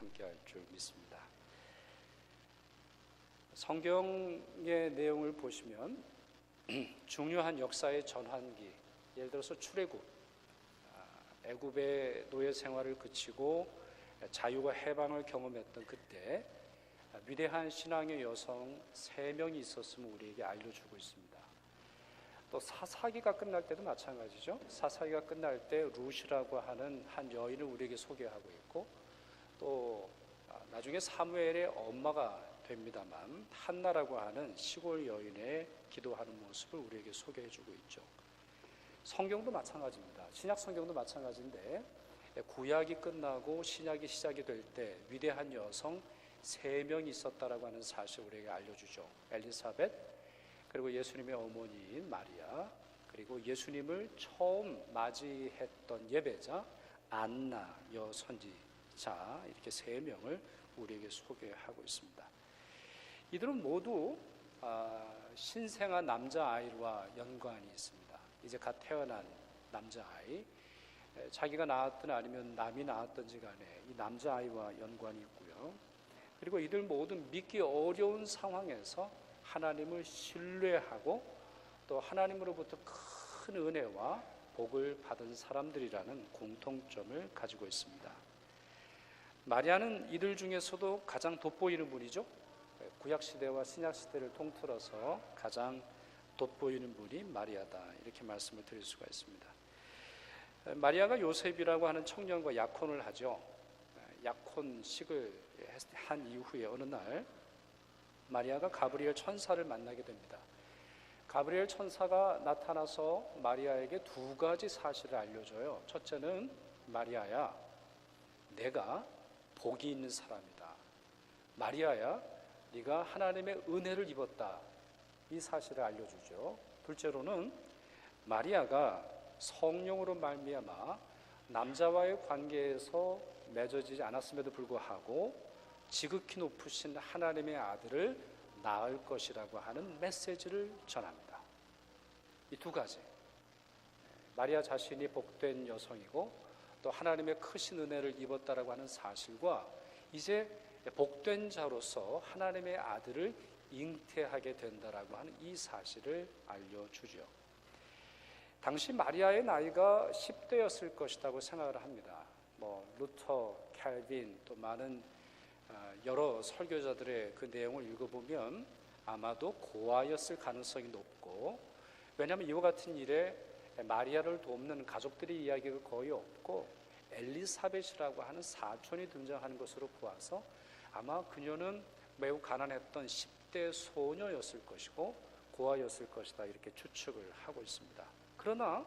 함께할 줄 믿습니다. 성경의 내용을 보시면 중요한 역사의 전환기, 예를 들어서 출애굽, 애굽의 노예 생활을 그치고 자유와 해방을 경험했던 그때 위대한 신앙의 여성 3명이 있었음을 우리에게 알려주고 있습니다. 또 사사기가 끝날 때도 마찬가지죠. 사사기가 끝날 때 룻이라고 하는 한 여인을 우리에게 소개하고 있고, 또 나중에 사무엘의 엄마가 됩니다만 한나라고 하는 시골 여인의 기도하는 모습을 우리에게 소개해주고 있죠. 성경도 마찬가지입니다. 신약 성경도 마찬가지인데 구약이 끝나고 신약이 시작이 될 때 위대한 여성 3명이 있었다라고 하는 사실을 우리에게 알려주죠. 엘리사벳, 그리고 예수님의 어머니인 마리아, 그리고 예수님을 처음 맞이했던 예배자 안나 여선지자, 이렇게 3명을 우리에게 소개하고 있습니다. 이들은 모두 신생한 남자아이와 연관이 있습니다. 이제 갓 태어난 남자아이, 자기가 낳았든 아니면 남이 낳았든지 간에 이 남자아이와 연관이 있고요. 그리고 이들 모두 믿기 어려운 상황에서 하나님을 신뢰하고 또 하나님으로부터 큰 은혜와 복을 받은 사람들이라는 공통점을 가지고 있습니다. 마리아는 이들 중에서도 가장 돋보이는 분이죠. 구약시대와 신약시대를 통틀어서 가장 돋보이는 분이 마리아다, 이렇게 말씀을 드릴 수가 있습니다. 마리아가 요셉이라고 하는 청년과 약혼을 하죠. 약혼식을 한 이후에 어느 날 마리아가 가브리엘 천사를 만나게 됩니다. 가브리엘 천사가 나타나서 마리아에게 2가지 사실을 알려줘요. 첫째는, 마리아야, 내가 복이 있는 사람이다. 마리아야, 네가 하나님의 은혜를 입었다. 이 사실을 알려주죠. 둘째로는, 마리아가 성령으로 말미암아 남자와의 관계에서 맺어지지 않았음에도 불구하고 지극히 높으신 하나님의 아들을 낳을 것이라고 하는 메시지를 전합니다. 이 2가지, 마리아 자신이 복된 여성이고 또 하나님의 크신 은혜를 입었다라고 하는 사실과 이제 복된 자로서 하나님의 아들을 잉태하게 된다라고 하는 이 사실을 알려주죠. 당시 마리아의 나이가 10대였을 것이라고 생각을 합니다. 루터, 캘빈, 또 많은 여러 설교자들의 그 내용을 읽어보면 아마도 고아였을 가능성이 높고, 왜냐하면 이와 같은 일에 마리아를 돕는 가족들의 이야기가 거의 없고 엘리사벳이라고 하는 사촌이 등장하는 것으로 보아서 아마 그녀는 매우 가난했던 10대 소녀였을 것이고 고아였을 것이다, 이렇게 추측을 하고 있습니다. 그러나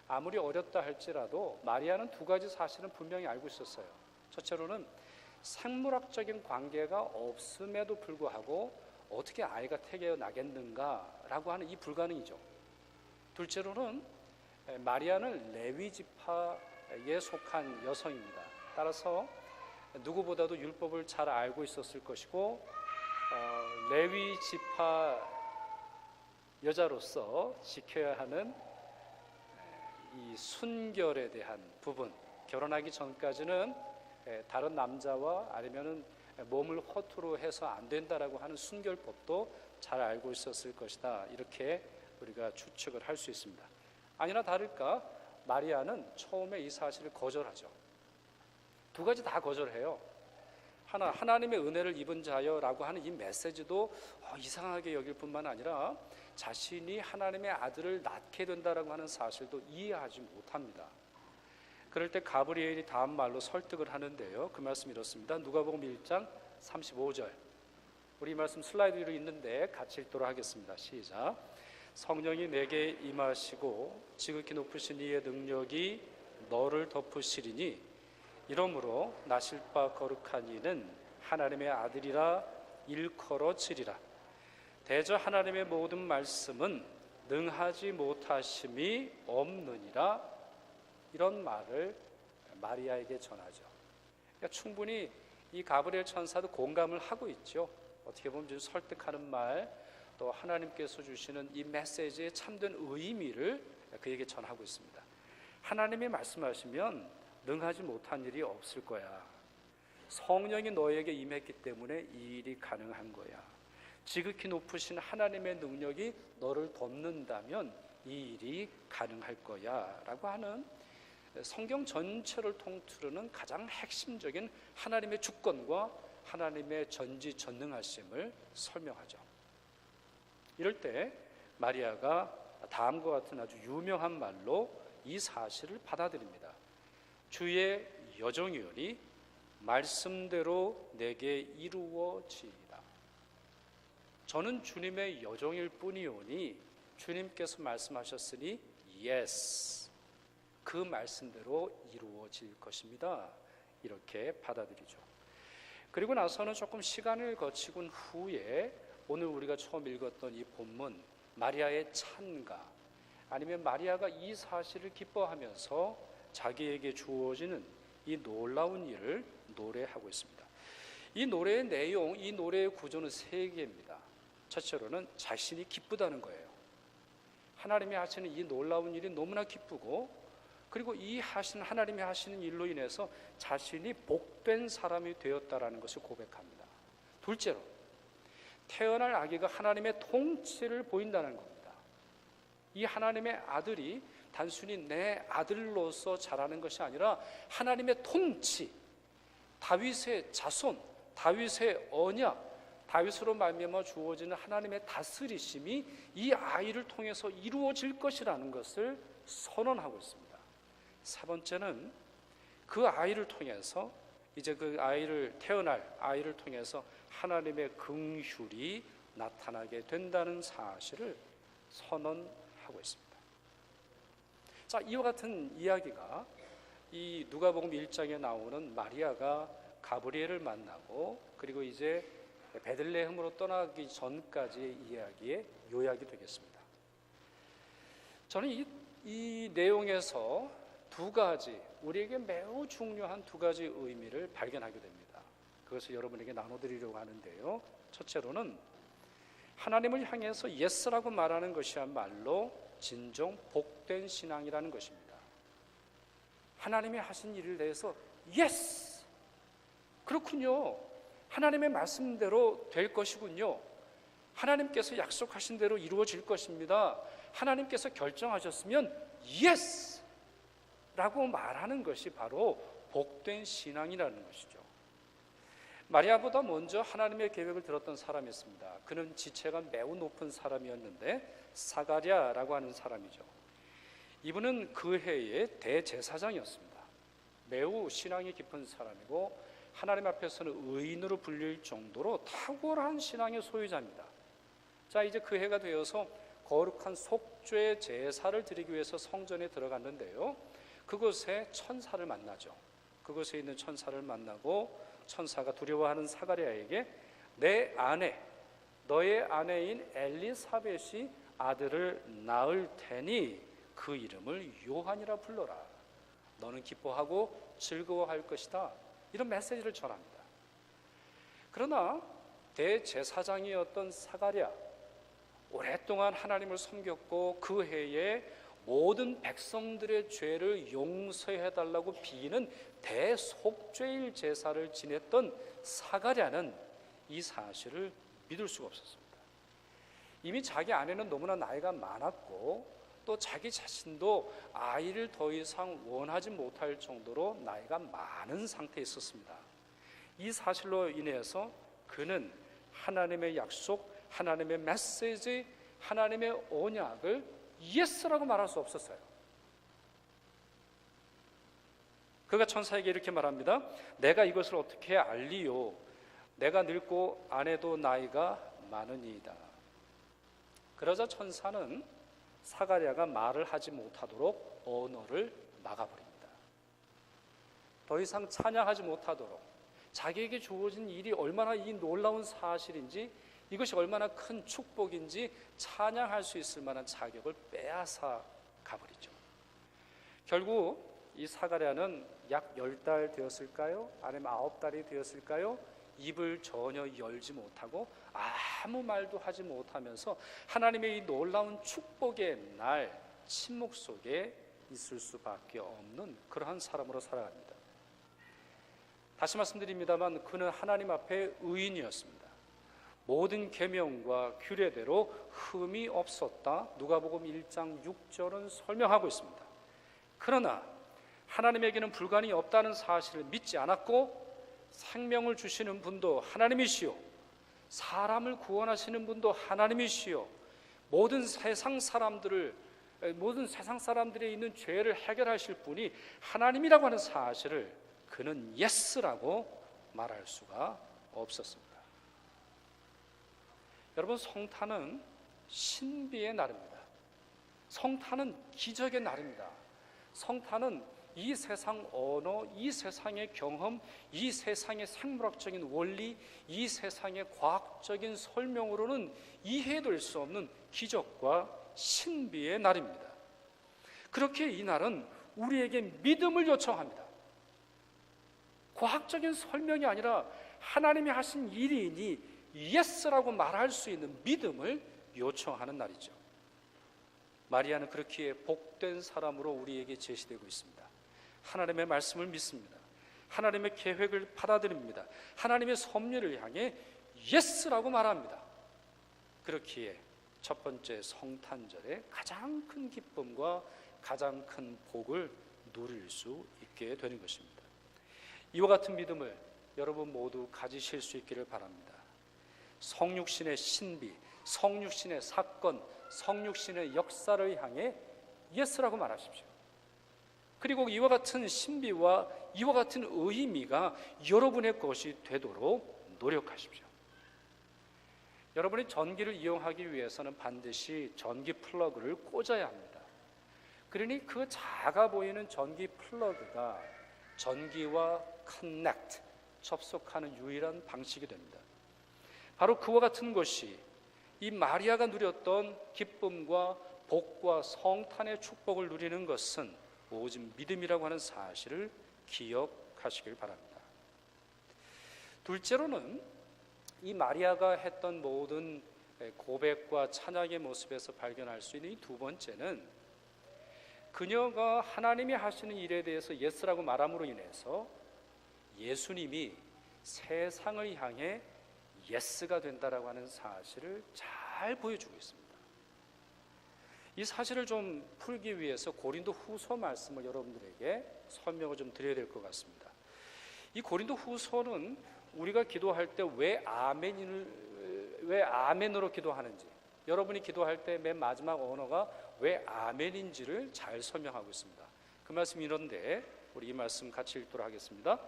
아무리 어렸다 할지라도 마리아는 2가지 사실은 분명히 알고 있었어요. 첫째로는 생물학적인 관계가 없음에도 불구하고 어떻게 아이가 태어나겠는가라고 하는 이 불가능이죠. 둘째로는 마리아는 레위 지파에 속한 여성입니다. 따라서 누구보다도 율법을 잘 알고 있었을 것이고 레위 지파 여자로서 지켜야 하는 이 순결에 대한 부분, 결혼하기 전까지는 다른 남자와 아니면은 몸을 허투루 해서 안 된다라고 하는 순결법도 잘 알고 있었을 것이다, 이렇게 우리가 추측을 할 수 있습니다. 아니나 다를까 마리아는 처음에 이 사실을 거절하죠. 2가지 다 거절해요. 하나님의 은혜를 입은 자여라고 하는 이 메시지도 이상하게 여길 뿐만 아니라 자신이 하나님의 아들을 낳게 된다라고 하는 사실도 이해하지 못합니다. 그럴 때 가브리엘이 다음 말로 설득을 하는데요. 그 말씀이 이렇습니다. 누가복음 1장 35절, 우리 말씀 슬라이드 위로 있는데 같이 읽도록 하겠습니다. 시작. 성령이 내게 임하시고 지극히 높으신 이의 능력이 너를 덮으시리니 이러므로 나실 바 거룩한 이는 하나님의 아들이라 일컬어지리라. 대저 하나님의 모든 말씀은 능하지 못하심이 없느니라. 이런 말을 마리아에게 전하죠. 그러니까 충분히 이 가브리엘 천사도 공감을 하고 있죠. 어떻게 보면 좀 설득하는 말, 또 하나님께서 주시는 이 메시지의 참된 의미를 그에게 전하고 있습니다. 하나님이 말씀하시면 능하지 못한 일이 없을 거야. 성령이 너에게 임했기 때문에 이 일이 가능한 거야. 지극히 높으신 하나님의 능력이 너를 돕는다면 이 일이 가능할 거야 라고 하는 성경 전체를 통틀어는 가장 핵심적인 하나님의 주권과 하나님의 전지전능하심을 설명하죠. 이럴 때 마리아가 다음과 같은 아주 유명한 말로 이 사실을 받아들입니다. 주의 여종이오니 말씀대로 내게 이루어지이다. 저는 주님의 여종일 뿐이오니 주님께서 말씀하셨으니 yes, 그 말씀대로 이루어질 것입니다. 이렇게 받아들이죠. 그리고 나서는 조금 시간을 거치곤 후에 오늘 우리가 처음 읽었던 이 본문 마리아의 찬가, 아니면 마리아가 이 사실을 기뻐하면서 자기에게 주어지는 이 놀라운 일을 노래하고 있습니다. 이 노래의 내용, 이 노래의 구조는 세 개입니다. 첫째로는 자신이 기쁘다는 거예요. 하나님이 하시는 이 놀라운 일이 너무나 기쁘고, 그리고 이 하나님이 하시는 일로 인해서 자신이 복된 사람이 되었다라는 것을 고백합니다. 둘째로, 태어날 아기가 하나님의 통치를 보인다는 겁니다. 이 하나님의 아들이 단순히 내 아들로서 자라는 것이 아니라 하나님의 통치, 다윗의 자손, 다윗의 언약, 다윗으로 말미암아 주어지는 하나님의 다스리심이 이 아이를 통해서 이루어질 것이라는 것을 선언하고 있습니다. 세 번째는 그 아이를 통해서 이제 그 아이를 태어날 아이를 통해서 하나님의 긍휼이 나타나게 된다는 사실을 선언하고 있습니다. 자, 이와 같은 이야기가 이 누가복음 1장에 나오는 마리아가 가브리엘을 만나고 그리고 이제 베들레헴으로 떠나기 전까지의 이야기의 요약이 되겠습니다. 저는 이 내용에서 두 가지, 우리에게 매우 중요한 두 가지 의미를 발견하게 됩니다. 그것을 여러분에게 나눠드리려고 하는데요. 첫째로는 하나님을 향해서 예스라고 말하는 것이야말로 진정 복된 신앙이라는 것입니다. 하나님이 하신 일을 대해서 예스! 그렇군요. 하나님의 말씀대로 될 것이군요. 하나님께서 약속하신 대로 이루어질 것입니다. 하나님께서 결정하셨으면 예스! 라고 말하는 것이 바로 복된 신앙이라는 것이죠. 마리아보다 먼저 하나님의 계획을 들었던 사람이 있습니다. 그는 지체가 매우 높은 사람이었는데 사가랴라고 하는 사람이죠. 이분은 그 해의 대제사장이었습니다. 매우 신앙이 깊은 사람이고 하나님 앞에서는 의인으로 불릴 정도로 탁월한 신앙의 소유자입니다. 자, 이제 그 해가 되어서 거룩한 속죄 제사를 드리기 위해서 성전에 들어갔는데요. 그곳에 천사를 만나죠. 그곳에 있는 천사를 만나고 천사가 두려워하는 사가랴에게 내 아내, 너의 아내인 엘리사벳이 아들을 낳을 테니 그 이름을 요한이라 불러라. 너는 기뻐하고 즐거워할 것이다. 이런 메시지를 전합니다. 그러나 대제사장이었던 사가랴, 오랫동안 하나님을 섬겼고 그 해에 모든 백성들의 죄를 용서해달라고 비는 대속죄일 제사를 지냈던 사가랴는 이 사실을 믿을 수가 없었습니다. 이미 자기 아내는 너무나 나이가 많았고 또 자기 자신도 아이를 더 이상 원하지 못할 정도로 나이가 많은 상태에 있었습니다. 이 사실로 인해서 그는 하나님의 약속, 하나님의 메시지, 하나님의 언약을 예스라고 말할 수 없었어요. 그가 천사에게 이렇게 말합니다. 내가 이것을 어떻게 알리요? 내가 늙고 아내도 나이가 많으니이다. 그러자 천사는 사가랴가 말을 하지 못하도록 언어를 막아버립니다. 더 이상 찬양하지 못하도록, 자기에게 주어진 일이 얼마나 이 놀라운 사실인지, 이것이 얼마나 큰 축복인지 찬양할 수 있을 만한 자격을 빼앗아 가버리죠. 결국 이 사가랴는 약 10달 되었을까요? 아니면 9달이 되었을까요? 입을 전혀 열지 못하고 아무 말도 하지 못하면서 하나님의 이 놀라운 축복의 날 침묵 속에 있을 수밖에 없는 그러한 사람으로 살아갑니다. 다시 말씀드립니다만 그는 하나님 앞에 의인이었습니다. 모든 계명과 규례대로 흠이 없었다. 누가복음 1장 6절은 설명하고 있습니다. 그러나 하나님에게는 불가능이 없다는 사실을 믿지 않았고 생명을 주시는 분도 하나님이시요 사람을 구원하시는 분도 하나님이시요 모든 세상 사람들에 있는 죄를 해결하실 분이 하나님이라고 하는 사실을 그는 예스라고 말할 수가 없었습니다. 여러분, 성탄은 신비의 날입니다. 성탄은 기적의 날입니다. 성탄은 이 세상 언어, 이 세상의 경험, 이 세상의 생물학적인 원리, 이 세상의 과학적인 설명으로는 이해될 수 없는 기적과 신비의 날입니다. 그렇게 이 날은 우리에게 믿음을 요청합니다. 과학적인 설명이 아니라 하나님이 하신 일이니 예스라고 말할 수 있는 믿음을 요청하는 날이죠. 마리아는 그렇기에 복된 사람으로 우리에게 제시되고 있습니다. 하나님의 말씀을 믿습니다. 하나님의 계획을 받아들입니다. 하나님의 섭리를 향해 예스라고 말합니다. 그렇기에 첫 번째 성탄절에 가장 큰 기쁨과 가장 큰 복을 누릴 수 있게 되는 것입니다. 이와 같은 믿음을 여러분 모두 가지실 수 있기를 바랍니다. 성육신의 신비, 성육신의 사건, 성육신의 역사를 향해 예스라고 말하십시오. 그리고 이와 같은 신비와 이와 같은 의미가 여러분의 것이 되도록 노력하십시오. 여러분이 전기를 이용하기 위해서는 반드시 전기 플러그를 꽂아야 합니다. 그러니 그 작아 보이는 전기 플러그가 전기와 커넥트, 접속하는 유일한 방식이 됩니다. 바로 그와 같은 것이 이 마리아가 누렸던 기쁨과 복과 성탄의 축복을 누리는 것은 오직 믿음이라고 하는 사실을 기억하시길 바랍니다. 둘째로는 이 마리아가 했던 모든 고백과 찬양의 모습에서 발견할 수 있는 이 두 번째는 그녀가 하나님이 하시는 일에 대해서 예스라고 말함으로 인해서 예수님이 세상을 향해 예스가 된다라고 하는 사실을 잘 보여주고 있습니다. 이 사실을 좀 풀기 위해서 고린도 후서 말씀을 여러분들에게 설명을 좀 드려야 될 것 같습니다. 이 고린도 후서는 우리가 기도할 때 왜 아멘으로 기도하는지, 여러분이 기도할 때 맨 마지막 언어가 왜 아멘인지를 잘 설명하고 있습니다. 그 말씀이 이런데 우리 이 말씀 같이 읽도록 하겠습니다.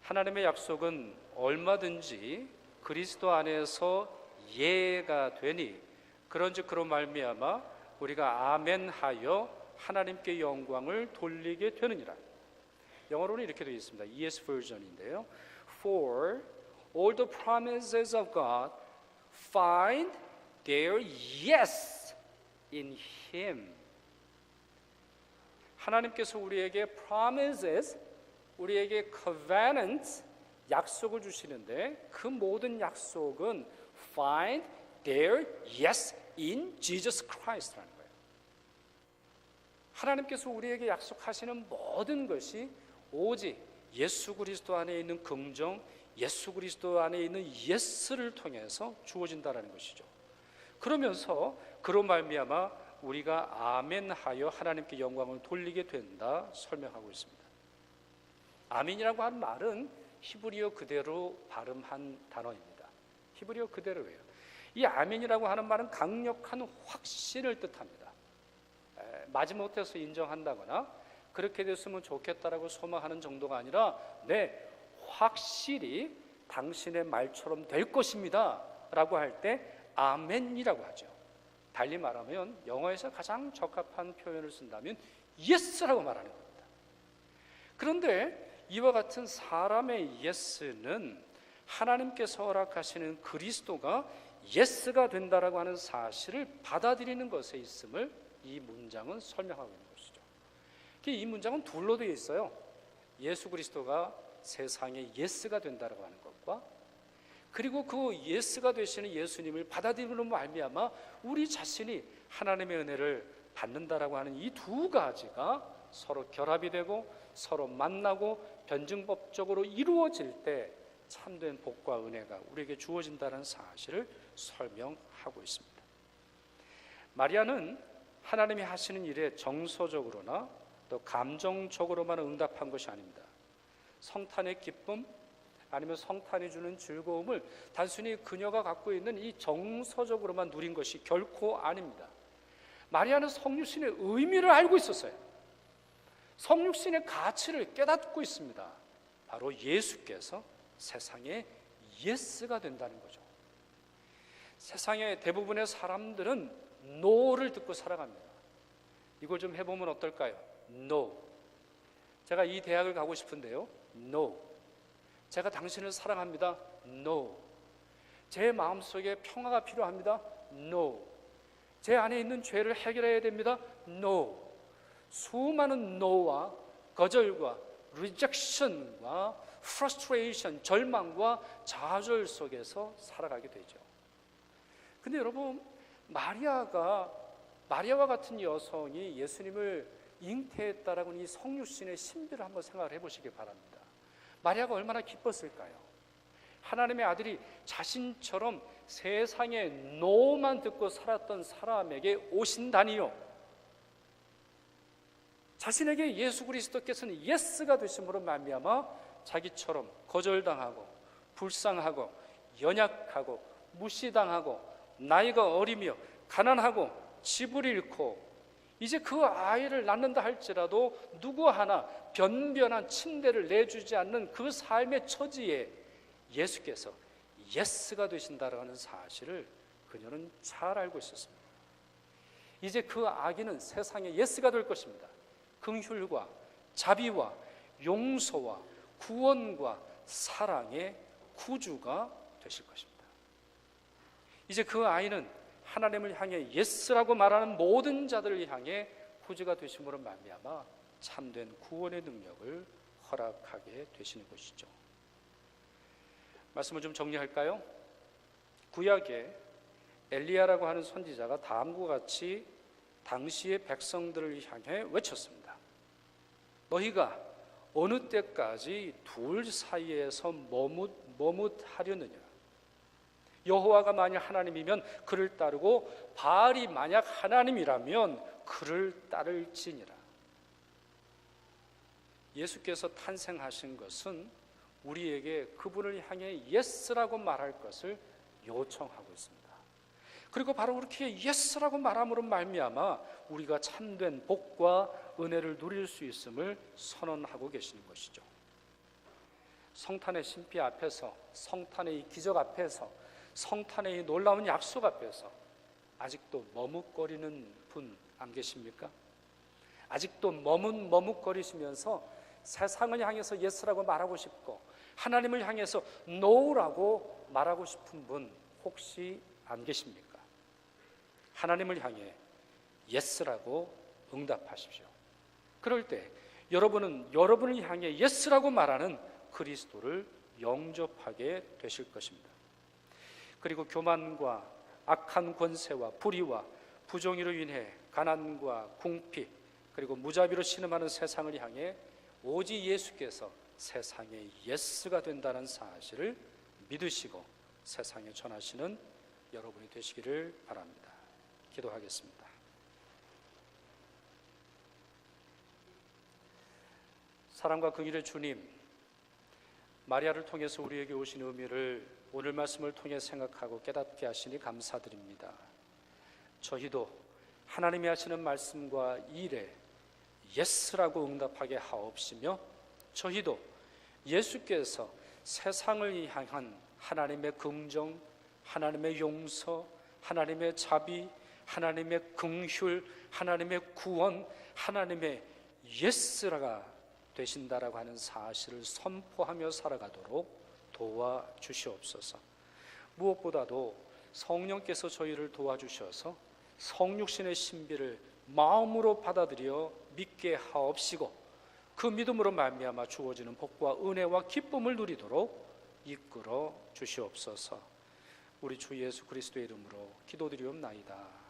하나님의 약속은 얼마든지 그리스도 안에서 예가 되니 그런즉 그로 말미암아 우리가 아멘하여 하나님께 영광을 돌리게 되느니라. 영어로는 이렇게 되어 있습니다. ES 버전인데요. For all the promises of God find their yes in Him. 하나님께서 우리에게 promises, 우리에게 covenants, 약속을 주시는데 그 모든 약속은 find their yes in Jesus Christ라는 거예요. 하나님께서 우리에게 약속하시는 모든 것이 오직 예수 그리스도 안에 있는 긍정, 예수 그리스도 안에 있는 예스를 통해서 주어진다라는 것이죠. 그러면서 그로 말미암아 우리가 아멘하여 하나님께 영광을 돌리게 된다 설명하고 있습니다. 아멘이라고 하는 말은 히브리어 그대로 발음한 단어입니다. 히브리어 그대로예요. 이 아멘이라고 하는 말은 강력한 확신을 뜻합니다. 마지못해서 인정한다거나 그렇게 됐으면 좋겠다라고 소망하는 정도가 아니라 네, 확실히 당신의 말처럼 될 것입니다 라고 할 때 아멘이라고 하죠. 달리 말하면 영어에서 가장 적합한 표현을 쓴다면 예스라고 말하는 겁니다. 그런데 이와 같은 사람의 예스는 하나님께서 허락하시는 그리스도가 예스가 된다라고 하는 사실을 받아들이는 것에 있음을 이 문장은 설명하고 있는 것이죠. 이 문장은 둘로 되어 있어요. 예수 그리스도가 세상에 예스가 된다라고 하는 것과 그리고 그 예스가 되시는 예수님을 받아들이는 말미암아 우리 자신이 하나님의 은혜를 받는다라고 하는 이 두 가지가 서로 결합이 되고 서로 만나고 변증법적으로 이루어질 때 참된 복과 은혜가 우리에게 주어진다는 사실을 설명하고 있습니다. 마리아는 하나님이 하시는 일에 정서적으로나 또 감정적으로만 응답한 것이 아닙니다. 성탄의 기쁨 아니면 성탄이 주는 즐거움을 단순히 그녀가 갖고 있는 이 정서적으로만 누린 것이 결코 아닙니다. 마리아는 성육신의 의미를 알고 있었어요. 성육신의 가치를 깨닫고 있습니다. 바로 예수께서 세상의 예스가 된다는 거죠. 세상의 대부분의 사람들은 no를 듣고 살아갑니다. 이걸 좀 해보면 어떨까요? No. 제가 이 대학을 가고 싶은데요. No. 제가 당신을 사랑합니다. No. 제 마음속에 평화가 필요합니다. No. 제 안에 있는 죄를 해결해야 됩니다. No. 수많은 no와 거절과 rejection과 frustration, 절망과 좌절 속에서 살아가게 되죠. 근데 여러분, 마리아와 같은 여성이 예수님을 잉태했다라는 이 성육신의 신비를 한번 생각을 해보시기 바랍니다. 마리아가 얼마나 기뻤을까요? 하나님의 아들이 자신처럼 세상에 노만 듣고 살았던 사람에게 오신다니요. 자신에게 예수 그리스도께서는 예스가 되심으로 말미암아 자기처럼 거절당하고 불쌍하고 연약하고 무시당하고 나이가 어리며 가난하고 집을 잃고 이제 그 아이를 낳는다 할지라도 누구 하나 변변한 침대를 내주지 않는 그 삶의 처지에 예수께서 예스가 되신다라는 사실을 그녀는 잘 알고 있었습니다. 이제 그 아기는 세상의 예스가 될 것입니다. 긍휼과 자비와 용서와 구원과 사랑의 구주가 되실 것입니다. 이제 그 아이는 하나님을 향해 예스라고 말하는 모든 자들을 향해 구주가 되심으로 말미암아 참된 구원의 능력을 허락하게 되시는 것이죠. 말씀을 좀 정리할까요? 구약에 엘리야라고 하는 선지자가 다음과 같이 당시의 백성들을 향해 외쳤습니다. 너희가 어느 때까지 둘 사이에서 머뭇하려느냐? 여호와가 만약 하나님이면 그를 따르고 바알이 만약 하나님이라면 그를 따를지니라. 예수께서 탄생하신 것은 우리에게 그분을 향해 예스라고 말할 것을 요청하고 있습니다. 그리고 바로 그렇게 예스라고 말함으로 말미암아 우리가 참된 복과 은혜를 누릴 수 있음을 선언하고 계시는 것이죠. 성탄의 신비 앞에서, 성탄의 이 기적 앞에서, 성탄의 이 놀라운 약속 앞에서 아직도 머뭇거리는 분 안 계십니까? 아직도 머뭇거리시면서 세상을 향해서 예스라고 말하고 싶고 하나님을 향해서 노라고 말하고 싶은 분 혹시 안 계십니까? 하나님을 향해 예스라고 응답하십시오. 그럴 때 여러분은 여러분을 향해 예스라고 말하는 그리스도를 영접하게 되실 것입니다. 그리고 교만과 악한 권세와 불의와 부정의로 인해 가난과 궁핍 그리고 무자비로 신음하는 세상을 향해 오직 예수께서 세상의 예스가 된다는 사실을 믿으시고 세상에 전하시는 여러분이 되시기를 바랍니다. 기도하겠습니다. 사랑과 긍휼의 주님, 마리아를 통해서 우리에게 오신 의미를 오늘 말씀을 통해 생각하고 깨닫게 하시니 감사드립니다. 저희도 하나님이 하시는 말씀과 일에 예스라고 응답하게 하옵시며 저희도 예수께서 세상을 향한 하나님의 긍정, 하나님의 용서, 하나님의 자비, 하나님의 긍휼, 하나님의 구원, 하나님의 예스라가 되신다라고 하는 사실을 선포하며 살아가도록 도와주시옵소서. 무엇보다도 성령께서 저희를 도와주셔서 성육신의 신비를 마음으로 받아들여 믿게 하옵시고 그 믿음으로 말미암아 주어지는 복과 은혜와 기쁨을 누리도록 이끌어 주시옵소서. 우리 주 예수 그리스도의 이름으로 기도드리옵나이다.